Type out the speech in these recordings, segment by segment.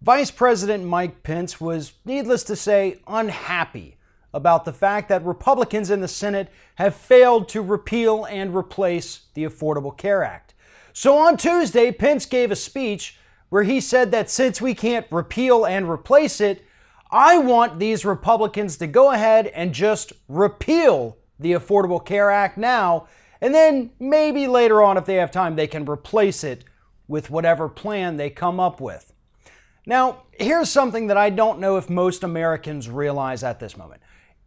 Vice President Mike Pence was, needless to say, unhappy about the fact that Republicans in the Senate have failed to repeal and replace the Affordable Care Act. So on Tuesday, Pence gave a speech where he said that since we can't repeal and replace it, I want these Republicans to go ahead and just repeal the Affordable Care Act now, and then maybe later on, if they have time, they can replace it with whatever plan they come up with. Now, here's something that I don't know if most Americans realize at this moment.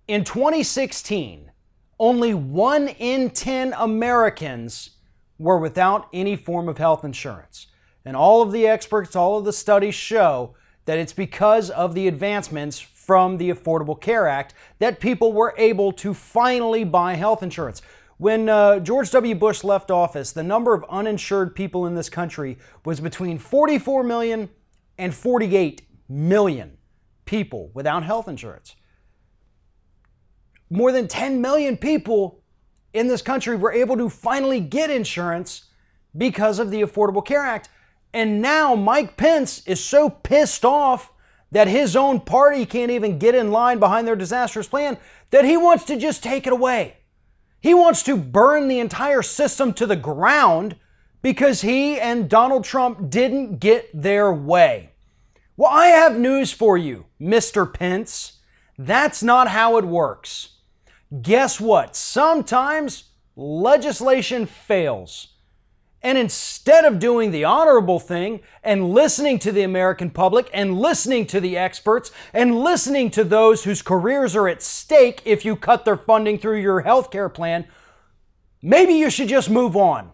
In 2016, only 1 in 10 Americans were without any form of health insurance. And all of the experts, all of the studies show that it's because of the advancements from the Affordable Care Act that people were able to finally buy health insurance. When George W. Bush left office, the number of uninsured people in this country was between 44 million and 48 million people without health insurance. More than 10 million people in this country were able to finally get insurance because of the Affordable Care Act. And now Mike Pence is so pissed off that his own party can't even get in line behind their disastrous plan that he wants to just take it away. He wants to burn the entire system to the ground because he and Donald Trump didn't get their way. Well, I have news for you, Mr. Pence. That's not how it works. Guess what? Sometimes legislation fails. And instead of doing the honorable thing and listening to the American public and listening to the experts and listening to those whose careers are at stake if you cut their funding through your health care plan, maybe you should just move on.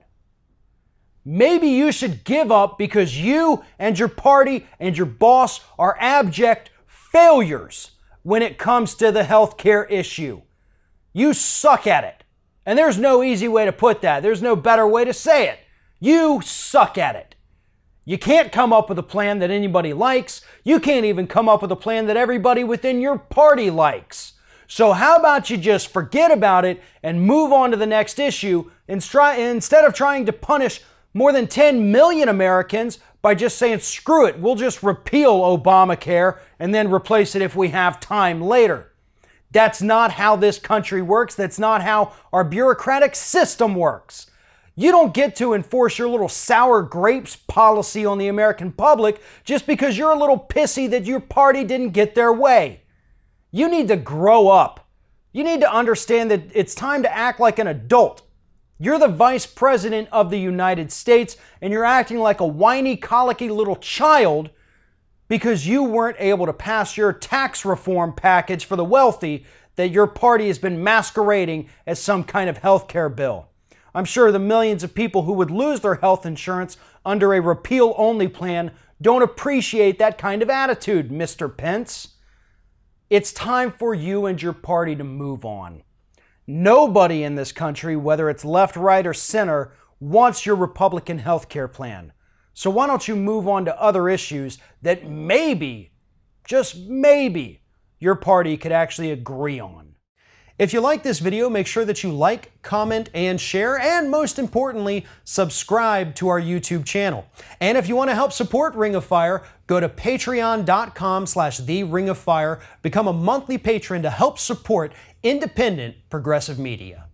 Maybe you should give up because you and your party and your boss are abject failures when it comes to the health care issue. You suck at it. And there's no easy way to put that. There's no better way to say it. You suck at it. You can't come up with a plan that anybody likes. You can't even come up with a plan that everybody within your party likes. So how about you just forget about it and move on to the next issue instead of trying to punish more than 10 million Americans by just saying, screw it, we'll just repeal Obamacare and then replace it if we have time later. That's not how this country works. That's not how our bureaucratic system works. You don't get to enforce your little sour grapes policy on the American public just because you're a little pissy that your party didn't get their way. You need to grow up. You need to understand that it's time to act like an adult. You're the Vice President of the United States, and you're acting like a whiny, colicky little child because you weren't able to pass your tax reform package for the wealthy that your party has been masquerading as some kind of health care bill. I'm sure the millions of people who would lose their health insurance under a repeal-only plan don't appreciate that kind of attitude, Mr. Pence. It's time for you and your party to move on. Nobody in this country, whether it's left, right, or center, wants your Republican health care plan. So why don't you move on to other issues that maybe, just maybe, your party could actually agree on? If you like this video, make sure that you like, comment, and share, and most importantly, subscribe to our YouTube channel. And if you want to help support Ring of Fire, go to patreon.com/TheRingOfFire, become a monthly patron to help support independent progressive media.